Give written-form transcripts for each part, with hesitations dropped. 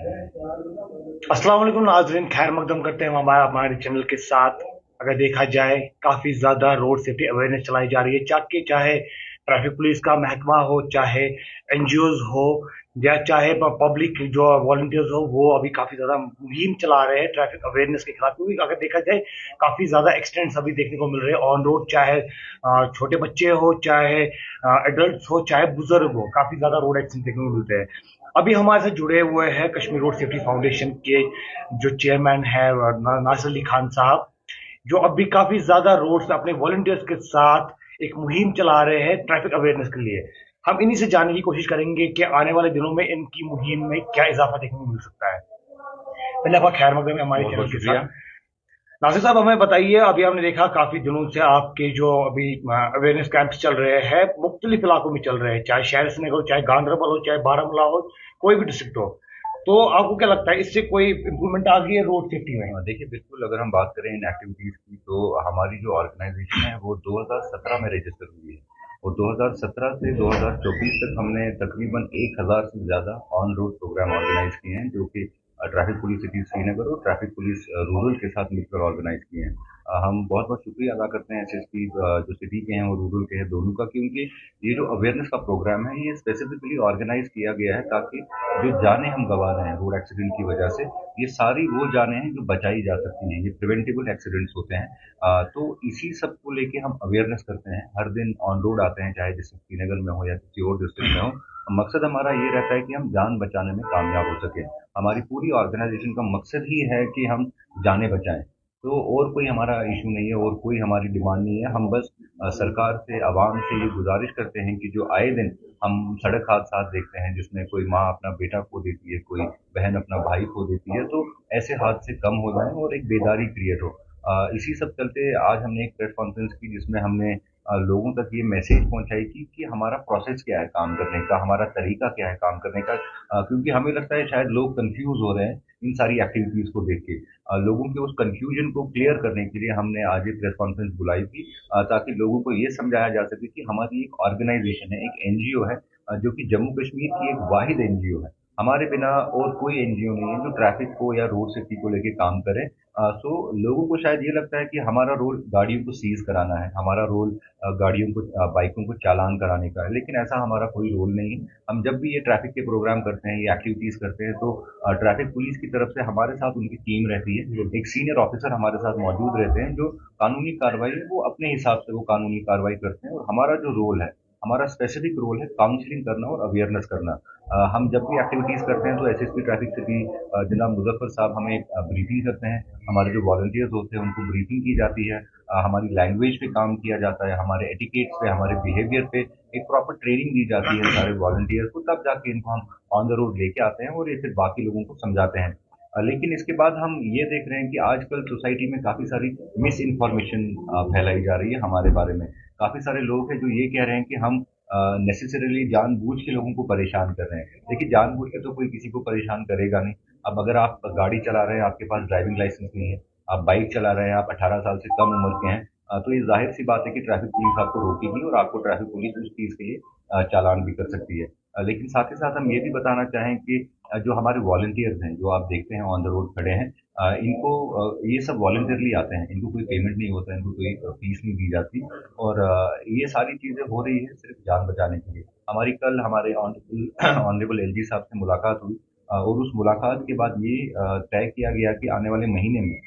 अस्सलाम वालेकुम नाजरीन, खैर मकदम करते हैं हमारा हमारे चैनल के साथ। अगर देखा जाए काफ़ी ज़्यादा रोड सेफ्टी अवेयरनेस चलाई जा रही है, चाहे ट्रैफिक पुलिस का महकमा हो, चाहे एनजीओज हो, या चाहे पब्लिक जो वॉलंटियर्स हो, वो अभी काफ़ी ज़्यादा मुहिम चला रहे हैं ट्रैफिक अवेयरनेस के खिलाफ। क्योंकि अगर देखा जाए काफ़ी ज़्यादा एक्सीडेंट्स अभी देखने को मिल रहे हैं ऑन रोड, चाहे छोटे बच्चे हो, चाहे एडल्ट हो, चाहे बुजुर्ग हो, काफ़ी ज़्यादा रोड एक्सीडेंट देखने को मिलते हैं। अभी हमारे साथ जुड़े हुए हैं कश्मीर रोड सेफ्टी फाउंडेशन के जो चेयरमैन है नासिर अली खान साहब, जो अभी काफी ज्यादा रोड से अपने वॉलंटियर्स के साथ एक मुहिम चला रहे हैं ट्रैफिक अवेयरनेस के लिए। हम इन्हीं से जानने की कोशिश करेंगे कि आने वाले दिनों में इनकी मुहिम में क्या इजाफा देखने को मिल सकता है। पहले आपका खैर मकदम है हमारे बहुत चैनल बहुत के शुक्रिया। साथ। नासिर साहब, हमें बताइए, अभी हमने देखा काफी दिनों से आपके जो अभी अवेयरनेस कैंप्स चल रहे हैं मुख्तलिफ इलाकों में चल रहे हैं, चाहे शहर श्रीनगर हो, चाहे गांधरबल हो, चाहे बारामूला हो, कोई भी डिस्ट्रिक्ट हो। तो आपको क्या लगता है, इससे कोई इम्प्रूवमेंट आ गई है रोड सेफ्टी में? देखिए, बिल्कुल अगर हम बात करें इन एक्टिविटीज़ की तो हमारी जो ऑर्गेनाइजेशन है वो 2017 में रजिस्टर हुई है और 2017 से 2024 तक हमने तकरीबन 1000 से ज़्यादा ऑन रोड प्रोग्राम ऑर्गेनाइज किए हैं, जो कि ट्रैफिक पुलिस सिटी श्रीनगर और ट्रैफिक पुलिस रूरल के साथ मिलकर ऑर्गेनाइज किए हैं। हम बहुत बहुत शुक्रिया अदा करते हैं एसएसपी जो सिटी के हैं और रूरल के हैं दोनों का, क्योंकि ये जो अवेयरनेस का प्रोग्राम है ये स्पेसिफिकली ऑर्गेनाइज किया गया है ताकि जो जानें हम गंवा रहे हैं रोड एक्सीडेंट की वजह से, ये सारी वो जानें हैं जो बचाई जा सकती हैं। ये प्रिवेंटेबल एक्सीडेंट्स होते हैं। तो इसी सब को लेके हम अवेयरनेस करते हैं, हर दिन ऑन रोड आते हैं, चाहे डिस्ट्रिक्ट श्रीनगर में हो या किसी और डिस्ट्रिक्ट में हो। मकसद हमारा ये रहता है कि हम जान बचाने में कामयाब हो सके। हमारी पूरी ऑर्गेनाइजेशन का मकसद ही है कि हम जानें बचाएं। तो और कोई हमारा इशू नहीं है और कोई हमारी डिमांड नहीं है। हम बस सरकार से, आवाम से ये गुजारिश करते हैं कि जो आए दिन हम सड़क हादसात देखते हैं जिसमें कोई माँ अपना बेटा खो देती है, कोई बहन अपना भाई खो देती है, तो ऐसे हादसे कम हो जाएं और एक बेदारी क्रिएट हो। इसी सब चलते आज हमने एक प्रेस कॉन्फ्रेंस की जिसमें हमने लोगों तक ये मैसेज पहुंचाई कि हमारा प्रोसेस क्या है काम करने का, हमारा तरीका क्या है काम करने का। क्योंकि हमें लगता है शायद लोग कंफ्यूज हो रहे हैं इन सारी एक्टिविटीज को देख के। लोगों के उस कंफ्यूजन को क्लियर करने के लिए हमने आज एक प्रेस कॉन्फ्रेंस बुलाई थी, ताकि लोगों को ये समझाया जा सके कि हमारी एक ऑर्गेनाइजेशन है, एक एनजीओ है, जो कि जम्मू कश्मीर की एक वाहिद एनजीओ है। हमारे बिना और कोई एनजीओ नहीं है जो ट्रैफिक को या रोड सेफ्टी को लेके काम करे। सो लोगों को शायद ये लगता है कि हमारा रोल गाड़ियों को सीज कराना है, हमारा रोल गाड़ियों को, बाइकों को चालान कराने का है, लेकिन ऐसा हमारा कोई रोल नहीं है। हम जब भी ये ट्रैफिक के प्रोग्राम करते हैं, ये एक्टिविटीज करते हैं, तो ट्रैफिक पुलिस की तरफ से हमारे साथ उनकी टीम रहती है, एक सीनियर ऑफिसर हमारे साथ मौजूद रहते हैं जो कानूनी कार्रवाई है वो अपने हिसाब से वो कानूनी कार्रवाई करते हैं। और हमारा जो रोल है, हमारा स्पेसिफिक रोल है काउंसलिंग करना और अवेयरनेस करना। हम जब भी एक्टिविटीज करते हैं तो एसएसपी ट्रैफिक सिटी जनाब मुजफ्फर साहब हमें ब्रीफिंग करते हैं। हमारे जो वॉलंटियर्स होते हैं उनको ब्रीफिंग की जाती है। हमारी लैंग्वेज पे काम किया जाता है, हमारे एटिकेट्स पे, हमारे बिहेवियर पे एक प्रॉपर ट्रेनिंग दी जाती है सारे वॉलंटियर्स को, तब जाके इनको हम ऑन द रोड लेके आते हैं और ये फिर बाकी लोगों को समझाते हैं। लेकिन इसके बाद हम ये देख रहे हैं कि आजकल सोसाइटी में काफ़ी सारी मिस इन्फॉर्मेशन फैलाई जा रही है हमारे बारे में। काफ़ी सारे लोग हैं जो ये कह रहे हैं कि हम नेसेसरीली जानबूझ के लोगों को परेशान कर रहे हैं। देखिए, जानबूझ के तो कोई किसी को परेशान करेगा नहीं। अब अगर आप गाड़ी चला रहे हैं, आपके पास ड्राइविंग लाइसेंस नहीं है, आप बाइक चला रहे हैं, आप 18 साल से कम उम्र के हैं, तो ये जाहिर सी बात है कि ट्रैफिक पुलिस आपको रोकेगी और आपको ट्रैफिक पुलिस उस चीज़ के लिए चालान भी कर सकती है। लेकिन साथ ही साथ हम ये भी बताना चाहें कि जो हमारे वॉलंटियर्स हैं, जो आप देखते हैं ऑन द रोड खड़े हैं, इनको ये सब वॉलंटियरली आते हैं, इनको कोई पेमेंट नहीं होता है, इनको कोई फीस नहीं दी जाती। और ये सारी चीज़ें हो रही है सिर्फ जान बचाने के लिए। हमारी कल हमारे ऑनरेबल ऑनरेबल एलजी साहब से मुलाकात हुई, और उस मुलाकात के बाद ये तय किया गया कि आने वाले महीने में,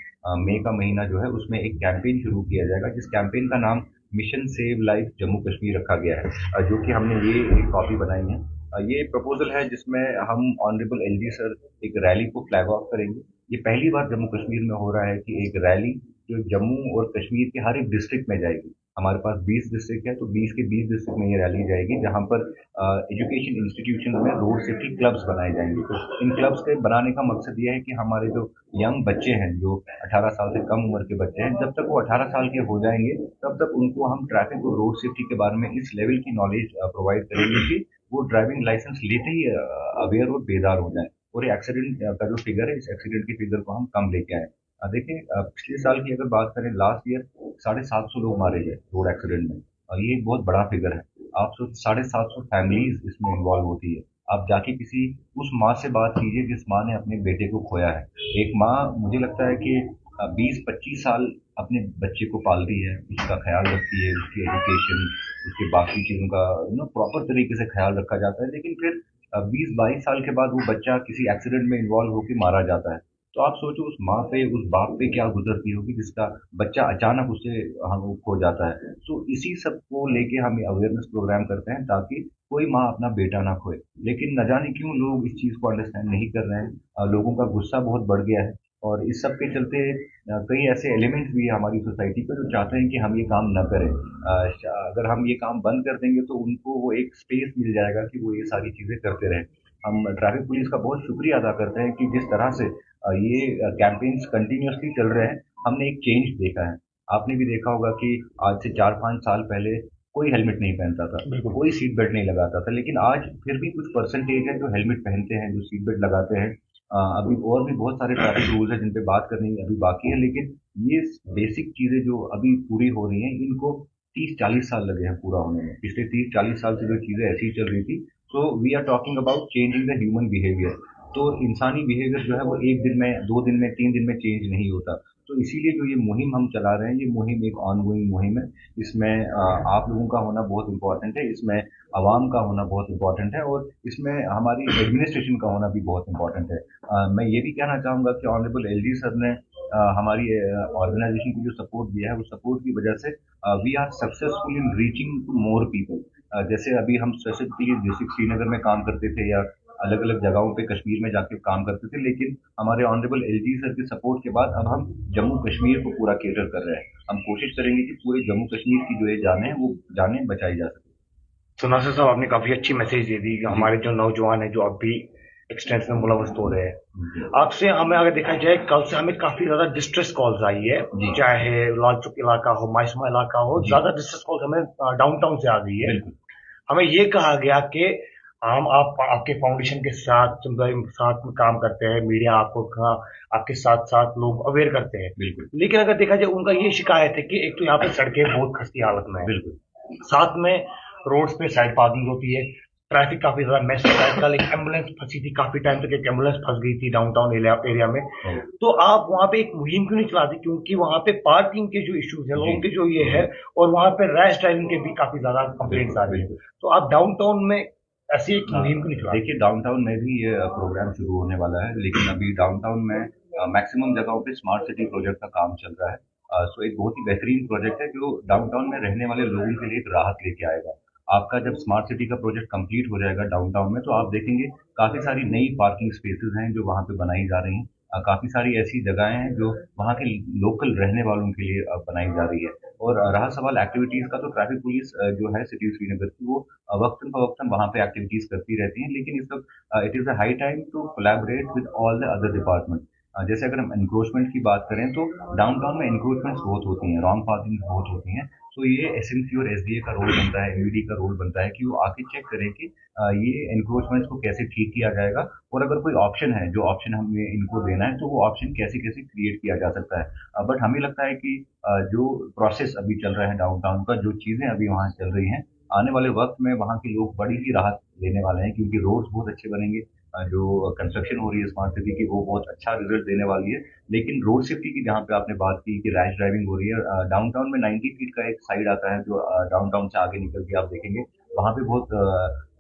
मई का महीना जो है उसमें एक कैंपेन शुरू किया जाएगा, जिस कैंपेन का नाम mission save life Jammu Kashmir रखा गया है, जो कि हमने ये एक कॉपी बनाई है। ये प्रपोजल है जिसमें हम ऑनरेबल एलजी सर एक रैली को फ्लैग ऑफ करेंगे। ये पहली बार जम्मू कश्मीर में हो रहा है कि एक रैली जो जम्मू और कश्मीर के हर एक डिस्ट्रिक्ट में जाएगी। हमारे पास 20 डिस्ट्रिक्ट है, तो 20 के 20 डिस्ट्रिक्ट में ये रैली जाएगी, जहाँ पर एजुकेशन इंस्टीट्यूशन में रोड सेफ्टी क्लब्स बनाए जाएंगे। तो इन क्लब्स के बनाने का मकसद ये है कि हमारे जो यंग बच्चे हैं, जो 18 साल से कम उम्र के बच्चे हैं, जब तक वो 18 साल के हो जाएंगे तब तक उनको हम ट्रैफिक और रोड सेफ्टी के बारे में इस लेवल की नॉलेज प्रोवाइड करेंगे कि वो ड्राइविंग लाइसेंस लेते ही अवेयर और बेदार हो जाएं, और ये एक्सीडेंट का जो फिगर है, इस एक्सीडेंट की फिगर को हम कम लेके आए। देखिए, पिछले साल की अगर बात करें, लास्ट ईयर 750 लोग मारे गए रोड एक्सीडेंट में, और ये एक बहुत बड़ा फिगर है। आप सोच, 750 फैमिलीज इसमें इन्वॉल्व होती है। आप जाके किसी उस माँ से बात कीजिए जिस माँ ने अपने बेटे को खोया है। एक माँ मुझे लगता है कि 20-25 साल अपने बच्चे को पालती है, उसका ख्याल रखती है, उसकी एजुकेशन, उसके बाकी चीज़ों का प्रॉपर तरीके से ख्याल रखा जाता है, लेकिन फिर 20-22 साल के बाद वो बच्चा किसी एक्सीडेंट में इन्वॉल्व होकर मारा जाता है। तो आप सोचो उस माँ पे, उस बाप पे क्या गुजरती होगी जिसका बच्चा अचानक उससे हम खो जाता है। तो इसी सब को लेके हम अवेयरनेस प्रोग्राम करते हैं ताकि कोई माँ अपना बेटा ना खोए। लेकिन न जाने क्यों लोग इस चीज़ को अंडरस्टैंड नहीं कर रहे हैं। लोगों का गुस्सा बहुत बढ़ गया है और इस सब के चलते कई ऐसे एलिमेंट्स भी है हमारी सोसाइटी पे जो चाहते हैं कि हम ये काम न करें। अगर हम ये काम बंद कर देंगे तो उनको वो एक स्पेस मिल जाएगा कि वो ये सारी चीज़ें करते रहें। हम ट्रैफिक पुलिस का बहुत शुक्रिया अदा करते हैं कि जिस तरह से ये कैंपेन्स कंटिन्यूअसली चल रहे हैं, हमने एक चेंज देखा है। आपने भी देखा होगा कि आज से 4-5 साल पहले कोई हेलमेट नहीं पहनता था, बिल्कुल। कोई सीट बेल्ट नहीं लगाता था, लेकिन आज फिर भी कुछ परसेंटेज है जो हेलमेट पहनते हैं, जो सीट बेल्ट लगाते हैं। अभी और भी बहुत सारे ट्रैफिक रूल्स हैं जिन पे बात करनी अभी बाकी है, लेकिन ये बेसिक चीज़ें जो अभी पूरी हो रही हैं, इनको 30-40 साल लगे हैं पूरा होने में। पिछले 30-40 साल से जो चीज़ें ऐसी ही चल रही थी, तो we are talking about changing the human behaviour. तो इंसानी बिहेवियर जो है वो 1 दिन में, 2 दिन में, 3 दिन में चेंज नहीं होता। तो इसीलिए जो ये मुहिम हम चला रहे हैं, ये मुहिम एक ऑनगोइंग मुहिम है। इसमें आप लोगों का होना बहुत इम्पोर्टेंट है, इसमें अवाम का होना बहुत इम्पोर्टेंट है और इसमें हमारी एडमिनिस्ट्रेशन का होना भी बहुत इम्पोर्टेंट है। मैं ये भी कहना चाहूँगा कि ऑनरेबल एलजी सर ने हमारी ऑर्गेनाइजेशन को जो सपोर्ट दिया है, उस सपोर्ट की वजह से we are successful in reaching to more people. जैसे अभी हम स्पेसिफिकली डिस्ट्रिक्ट श्रीनगर में काम करते थे या अलग अलग जगहों पे कश्मीर में जाके काम करते थे, लेकिन हमारे ऑनरेबल एलजी सर के सपोर्ट के बाद अब हम जम्मू कश्मीर को पूरा केटर कर रहे हैं। हम कोशिश करेंगे कि पूरे जम्मू कश्मीर की जो ये जाने हैं वो जाने बचाई जा सके। तो नासिर साहब, आपने काफी अच्छी मैसेज दे दी कि जी। हमारे जो नौजवान हैं जो अब भी एक्सटेंस में मुलवस हो रहे हैं। जी। आपसे हमें अगर देखा जाए, कल से हमें काफी ज्यादा डिस्ट्रेस कॉल्स आई है, जी। चाहे लाल चौक इलाका हो, माइसमा इलाका हो, जी। ज्यादा डिस्ट्रेस कॉल्स हमें डाउनटाउन से आ गई है। बिल्कुल। हमें ये कहा गया कि हम आप आपके फाउंडेशन के साथ में काम करते हैं, मीडिया आपको आपके साथ साथ लोग अवेयर करते हैं। बिल्कुल। लेकिन अगर देखा जाए, उनका ये शिकायत है कि एक तो यहाँ पे सड़कें बहुत खस्ती हालत में है, बिल्कुल। साथ में रोड्स पे साइड पार्किंग होती है, ट्रैफिक काफी ज्यादा मैस होता है। कल एक एम्बुलेंस फंसी थी, काफी टाइम तक एक एम्बुलेंस फंस गई थी डाउनटाउन एरिया में। तो आप वहां पे एक मुहिम क्यों नहीं चलाते? क्योंकि वहां पे पार्किंग के जो इश्यूज है, लोगों के जो ये है, और वहां पे रैश ड्राइविंग के भी काफी ज्यादा कंप्लेंट्स आ रही है। तो आप डाउनटाउन में ऐसी एक मुहिम क्यों नहीं चलाते? देखिए, डाउनटाउन में भी ये प्रोग्राम शुरू होने वाला है, लेकिन अभी डाउनटाउन में मैक्सिमम जगहों पे स्मार्ट सिटी प्रोजेक्ट का काम चल रहा है। सो एक बहुत ही बेहतरीन प्रोजेक्ट है जो डाउनटाउन में रहने वाले लोगों के लिए एक राहत लेके आएगा। आपका जब स्मार्ट सिटी का प्रोजेक्ट कंप्लीट हो जाएगा डाउनटाउन में, तो आप देखेंगे काफ़ी सारी नई पार्किंग स्पेसेस हैं जो वहाँ पे बनाई जा रही हैं। काफ़ी सारी ऐसी जगहें हैं जो वहाँ के लोकल रहने वालों के लिए बनाई जा रही है। और रहा सवाल एक्टिविटीज़ का, तो ट्रैफिक पुलिस जो है सिटी श्रीनगर की, वो वक्तन फवक्तन वहाँ पे एक्टिविटीज़ करती रहती हैं, लेकिन इस वक्त it is a high time to collaborate with all the other department. जैसे अगर हम एनक्रोचमेंट की बात करें तो डाउनटाउन में एनक्रोचमेंट्स बहुत होती हैं, रॉन्ग पार्किंग बहुत होती हैं। तो ये एसएमसी और एसडीए का रोल बनता है, एमवीडी का रोल बनता है कि वो आके चेक करें कि ये एनक्रोचमेंट्स को कैसे ठीक किया जाएगा, और अगर कोई ऑप्शन है, जो ऑप्शन हमें इनको देना है, तो वो ऑप्शन कैसे कैसे क्रिएट किया जा सकता है। बट हमें लगता है कि जो प्रोसेस अभी चल रहा है डाउनटाउन का, जो चीज़ें अभी वहाँ चल रही हैं, आने वाले वक्त में वहाँ के लोग बड़ी ही राहत लेने वाले हैं, क्योंकि रोड्स बहुत अच्छे बनेंगे। जो कंस्ट्रक्शन हो रही है स्मार्ट सिटी की, वो बहुत अच्छा रिजल्ट देने वाली है। लेकिन रोड सेफ्टी की जहाँ पे आपने बात की कि रैश ड्राइविंग हो रही है, डाउनटाउन में 90 फीट का एक साइड आता है जो डाउनटाउन से आगे निकल के आप देखेंगे, वहाँ पे बहुत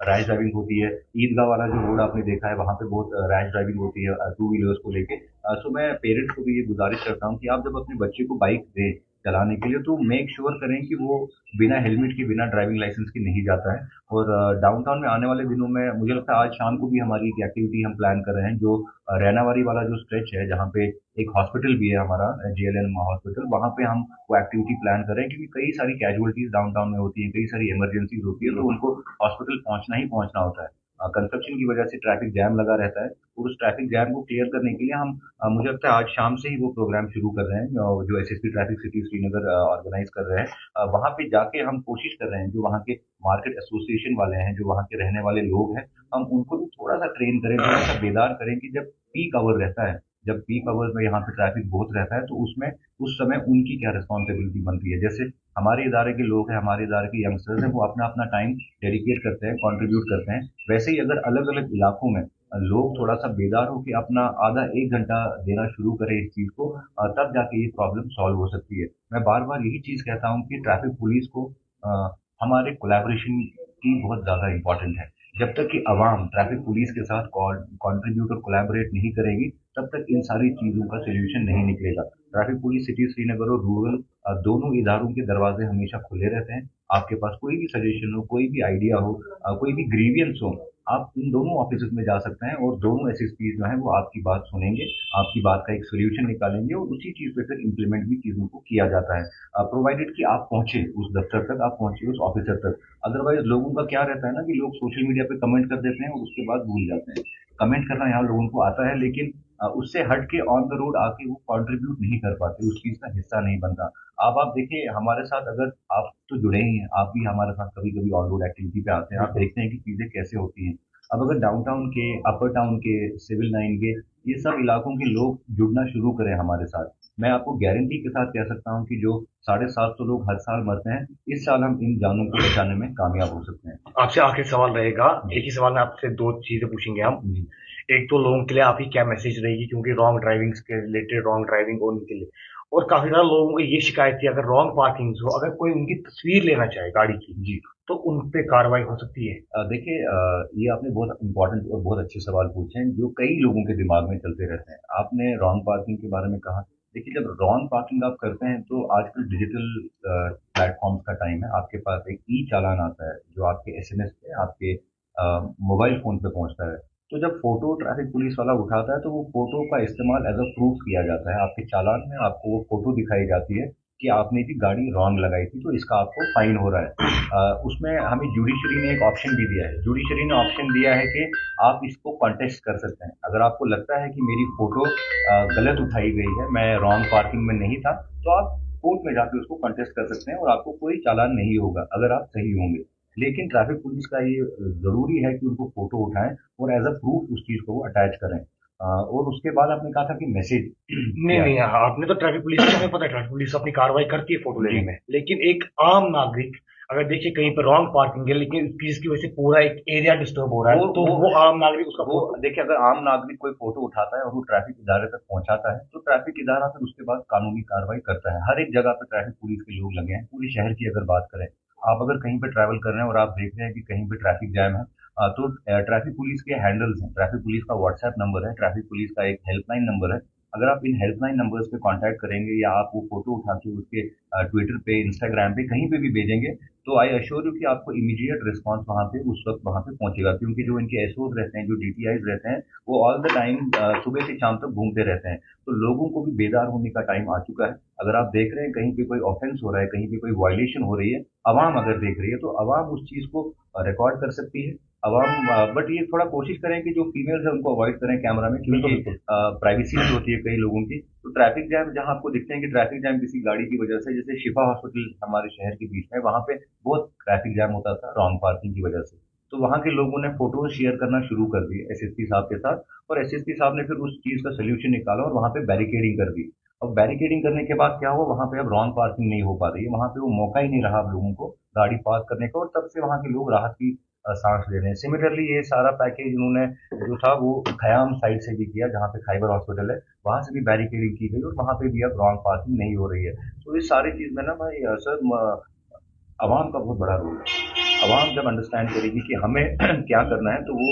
रैश ड्राइविंग होती है। ईदगाह वाला जो रोड आपने देखा है, वहाँ पे बहुत रैश ड्राइविंग होती है टू व्हीलर्स को लेके। सो मैं पेरेंट्स को भी ये गुजारिश करता हूँ कि आप जब अपने बच्चे को बाइक दें चलाने के लिए, तो मेक श्योर करें कि वो बिना हेलमेट के, बिना ड्राइविंग लाइसेंस के नहीं जाता है। और डाउनटाउन में आने वाले दिनों में मुझे लगता है आज शाम को भी हमारी एक एक्टिविटी हम प्लान कर रहे हैं, जो रैनावारी वाला जो स्ट्रेच है, जहाँ पे एक हॉस्पिटल भी है हमारा, जेएलएन हॉस्पिटल, वहाँ पे हम वो एक्टिविटी प्लान कर रहे हैं, क्योंकि कई सारी कैजुअलिटीज डाउनटाउन में होती हैं, कई सारी इमरजेंसीज होती है, तो उनको हॉस्पिटल पहुंचना ही पहुंचना होता है। कंस्ट्रक्शन की वजह से ट्रैफिक जैम लगा रहता है, और उस ट्रैफिक जैम को क्लियर करने के लिए हम मुझे लगता है आज शाम से ही वो प्रोग्राम शुरू कर रहे हैं, जो SSP traffic city Srinagar organise कर रहे हैं। वहाँ पे जाके हम कोशिश कर रहे हैं, जो वहाँ के मार्केट एसोसिएशन वाले हैं, जो वहाँ के रहने वाले लोग हैं, हम उनको भी थोड़ा सा ट्रेन करें, थोड़ा सा बेदार करें कि जब पीक आवर रहता है, जब पीक आवर्स में यहाँ पे ट्रैफिक बहुत रहता है तो उसमें उस समय उनकी क्या रिस्पॉन्सिबिलिटी बनती है। जैसे हमारे इदारे के लोग हैं, हमारे इदारे के यंगस्टर्स हैं, वो अपना अपना टाइम डेडिकेट करते हैं, कंट्रीब्यूट करते हैं। वैसे ही अगर अलग अलग इलाकों में लोग थोड़ा सा बेदार होकर अपना आधा एक घंटा देना शुरू करें इस चीज को, तब जाके ये प्रॉब्लम सॉल्व हो सकती है। मैं बार बार यही चीज कहता हूँ कि ट्रैफिक पुलिस को हमारे कोलैबोरेशन की बहुत ज्यादा इंपॉर्टेंट है। जब तक कि अवाम ट्रैफिक पुलिस के साथ कंट्रीब्यूट और कोलैबोरेट नहीं करेगी, तब तक इन सारी चीजों का सोल्यूशन नहीं निकलेगा। ट्रैफिक पुलिस सिटी श्रीनगर और रूरल दोनों इदारों के दरवाजे हमेशा खुले रहते हैं। आपके पास कोई भी सजेशन हो, कोई भी आइडिया हो, कोई भी ग्रीवियंस हो, आप इन दोनों ऑफिस में जा सकते हैं और दोनों एसएसपी जो है वो आपकी बात सुनेंगे, आपकी बात का एक सोल्यूशन निकालेंगे और उसी चीज पे फिर इम्प्लीमेंट भी चीजों को किया जाता है, प्रोवाइडेड कि आप पहुंचे उस दफ्तर तक, आप पहुंचे उस ऑफिसर तक। अदरवाइज लोगों का क्या रहता है ना कि लोग सोशल मीडिया पे कमेंट कर देते हैं और उसके बाद भूल जाते हैं। कमेंट करना यहाँ लोगों को आता है, लेकिन उससे हट के ऑन द रोड आके वो कंट्रीब्यूट नहीं कर पाते, उस चीज का हिस्सा नहीं बनता। अब आप देखिए हमारे साथ, अगर आप तो जुड़े ही हैं, आप भी हमारे साथ कभी कभी ऑन रोड एक्टिविटी पे आते हैं, आप देखते हैं कि चीजें कैसे होती हैं। अब अगर डाउनटाउन के, अपर टाउन के, सिविल लाइन के, ये सब इलाकों के लोग जुड़ना शुरू करें हमारे साथ, मैं आपको गारंटी के साथ कह सकता हूँ कि जो 750 लोग हर साल मरते हैं, इस साल हम इन जानों को बचाने में कामयाब हो सकते हैं। आपसे आखिरी सवाल रहेगा, एक ही सवाल में आपसे दो चीजें पूछेंगे हम। एक तो लोगों के लिए आपकी क्या मैसेज रहेगी, क्योंकि रॉन्ग ड्राइविंग के रिलेटेड, रॉन्ग ड्राइविंग होने के लिए, और काफी ज्यादा लोगों को ये शिकायत थी अगर रॉन्ग पार्किंग हो, अगर कोई उनकी तस्वीर लेना चाहे गाड़ी की जी, तो उन पे कार्रवाई हो सकती है। देखिए, ये आपने बहुत इंपॉर्टेंट और बहुत अच्छे सवाल पूछे हैं जो कई लोगों के दिमाग में चलते रहते हैं। आपने रॉन्ग पार्किंग के बारे में कहा। देखिए, जब रॉन्ग पार्किंग आप करते हैं तो आजकल डिजिटल प्लेटफॉर्म्स का टाइम है। आपके पास एक ई चालान आता है जो आपके एसएमएस पे, आपके मोबाइल फोन पे पहुंचता है। तो जब फोटो ट्रैफिक पुलिस वाला उठाता है तो वो फोटो का इस्तेमाल एज अ प्रूफ किया जाता है। आपके चालान में आपको वो फोटो दिखाई जाती है कि आपने भी गाड़ी रॉन्ग लगाई थी, तो इसका आपको फाइन हो रहा है। उसमें हमें जुडिशरी ने एक ऑप्शन भी दिया है। जुडिशरी ने ऑप्शन दिया है कि आप इसको कॉन्टेस्ट कर सकते हैं। अगर आपको लगता है कि मेरी फोटो गलत उठाई गई है, मैं रॉन्ग पार्किंग में नहीं था, तो आप कोर्ट में जाके उसको कॉन्टेस्ट कर सकते हैं और आपको कोई चालान नहीं होगा अगर आप सही होंगे। लेकिन ट्रैफिक पुलिस का ये जरूरी है कि उनको फोटो उठाएं और एज अ प्रूफ उस चीज को वो अटैच करें। और उसके बाद आपने कहा था कि मैसेज नहीं नहीं, आपने तो ट्रैफिक पुलिस का, हमें पता है ट्रैफिक पुलिस अपनी कार्रवाई करती है फोटो लेने में, लेकिन एक आम नागरिक अगर देखिए कहीं पर रॉन्ग पार्किंग है लेकिन जिसकी वजह से पूरा एक एरिया डिस्टर्ब हो रहा है, तो वो आम नागरिक उसका वो देखिए, अगर आम नागरिक कोई फोटो उठाता है और वो ट्रैफिक इदारे तक पहुंचाता है तो ट्रैफिक इदारा फिर उसके बाद कानूनी कार्रवाई करता है। हर एक जगह पे ट्रैफिक पुलिस के लोग लगे हैं। पूरे शहर की अगर बात करें, आप अगर कहीं पे ट्रैवल कर रहे हैं और आप देख रहे हैं कि कहीं पे ट्रैफिक जैम है, तो ट्रैफिक पुलिस के हैंडल्स हैं। ट्रैफिक पुलिस का व्हाट्सएप नंबर है, ट्रैफिक पुलिस का एक हेल्पलाइन नंबर है। अगर आप इन हेल्पलाइन नंबर्स पे कांटेक्ट करेंगे या आप वो फोटो उठा के उसके ट्विटर पे, इंस्टाग्राम पे, कहीं पे भी भेजेंगे, तो आई अश्योर यू कि आपको इमीडिएट रिस्पांस वहां पे उस वक्त वहां पे पहुंचेगा। क्योंकि जो इनके एसओज रहते हैं, जो डीटीआईज रहते हैं, वो ऑल द टाइम सुबह से शाम तक घूमते रहते हैं। तो लोगों को भी बेदार होने का टाइम आ चुका है। अगर आप देख रहे हैं कहीं पे कोई ऑफेंस हो रहा है, कहीं पे कोई वायलेशन हो रही है, अवाम अगर देख रही है तो अवाम उस चीज को रिकॉर्ड कर सकती है। अवाम, बट ये थोड़ा कोशिश करें कि जो फीमेल्स है उनको अवॉइड करें कैमरा में, क्योंकि प्राइवेसी भी होती है कई लोगों की। तो ट्रैफिक जैम जहां आपको दिखते हैं कि ट्रैफिक जैम किसी गाड़ी की वजह से, जैसे शिफा हॉस्पिटल हमारे शहर के बीच में, वहां पे बहुत ट्रैफिक जैम होता था रॉन्ग पार्किंग की वजह से। तो वहां के लोगों ने फोटोज शेयर करना शुरू कर दिए एसएसपी साहब के साथ, और एसएसपी साहब ने फिर उस चीज का सोल्यूशन निकाला और वहां पे बैरिकेडिंग कर दी। अब बैरिकेडिंग करने के बाद क्या हुआ, वहां पे अब रॉन्ग पार्किंग नहीं हो पा रही है, वहां पे वो मौका ही नहीं रहा अब लोगों को गाड़ी पार्क करने का, और तब से वहां के लोग राहत की सांस ले रहे हैं। सिमिलरली ये सारा पैकेज उन्होंने जो था वो खयाम साइड से भी किया, जहाँ पे खाइबर हॉस्पिटल है, वहां से भी बैरिकेडिंग की गई और वहां पे भी अब रॉन्ग पार्किंग नहीं हो रही है। तो इस सारी चीज में ना भाई सर, अवाम का बहुत बड़ा रोल है। अवाम जब अंडरस्टैंड करेगी कि हमें क्या करना है, तो वो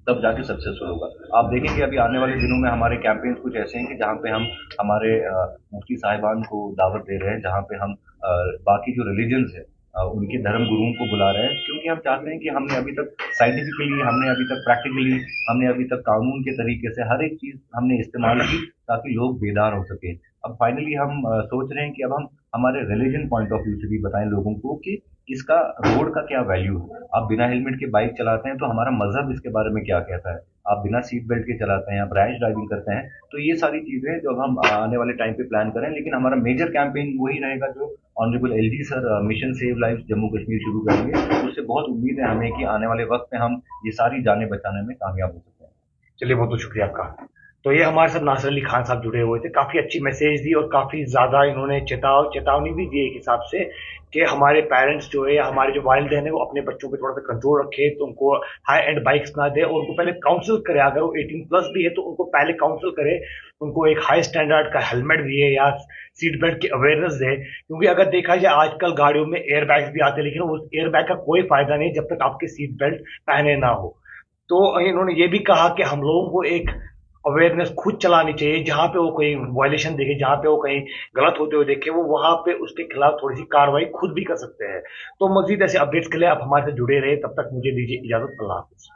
तब जाके सक्सेसफुल होगा। आप देखेंगे अभी आने वाले दिनों में हमारे कैंपेन्स कुछ ऐसे हैं कि जहाँ पे हम हमारे मुफ्ती साहिबान को दावत दे रहे हैं, जहाँ पे हम बाकी जो रिलीजन्स है उनके धर्म गुरुओं को बुला रहे हैं, क्योंकि हम चाहते हैं कि हमने अभी तक साइंटिफिकली, हमने अभी तक प्रैक्टिकली, हमने अभी तक कानून के तरीके से हर एक चीज हमने इस्तेमाल की ताकि लोग बेदार हो सके। अब फाइनली हम सोच रहे हैं कि अब हम हमारे रिलीजन पॉइंट ऑफ व्यू से भी बताएं लोगों को कि इसका रोड का क्या वैल्यू है। आप बिना हेलमेट के बाइक चलाते हैं तो हमारा मजहब इसके बारे में क्या कहता है। आप बिना सीट बेल्ट के चलाते हैं, आप रैश ड्राइविंग करते हैं। तो ये सारी चीजें जो हम आने वाले टाइम पे प्लान करें, लेकिन हमारा मेजर कैंपेन वही रहेगा जो honourable LG sir mission save life Jammu Kashmir शुरू करेंगे। उससे बहुत उम्मीद है हमें कि आने वाले वक्त में हम ये सारी जानें बचाने में कामयाब हो सकते हैं। चलिए, बहुत बहुत शुक्रिया आपका। तो ये हमारे साथ नासिर अली खान साहब जुड़े हुए थे, काफी अच्छी मैसेज दी और काफी ज्यादा इन्होंने चेतावनी भी दी एक हिसाब से कि हमारे पेरेंट्स जो है या हमारे जो वालिदैन है वो अपने बच्चों पे थोड़ा सा कंट्रोल रखे, तो उनको हाई एंड बाइक्स ना दे और उनको पहले काउंसिल करे। अगर वो 18+ भी है तो उनको पहले काउंसिल करे, उनको एक हाई स्टैंडर्ड का हेलमेट दिए या सीट बेल्ट की अवेयरनेस दे। क्योंकि अगर देखा जाए आजकल गाड़ियों में एयर बैग्स भी आते हैं, लेकिन उस एयर बैग का कोई फायदा नहीं जब तक आपके सीट बेल्ट पहने ना हो। तो इन्होंने ये भी कहा कि हम लोगों को एक अवेयरनेस खुद चलानी चाहिए, जहां पे वो कोई वायलेशन देखे, जहां पे वो कहीं गलत होते हुए देखे, वो वहां पे उसके खिलाफ थोड़ी सी कार्रवाई खुद भी कर सकते हैं। तो मजीद ऐसे अपडेट्स के लिए आप हमारे से जुड़े रहे, तब तक मुझे दीजिए इजाजत। अल्लाह हाफिज।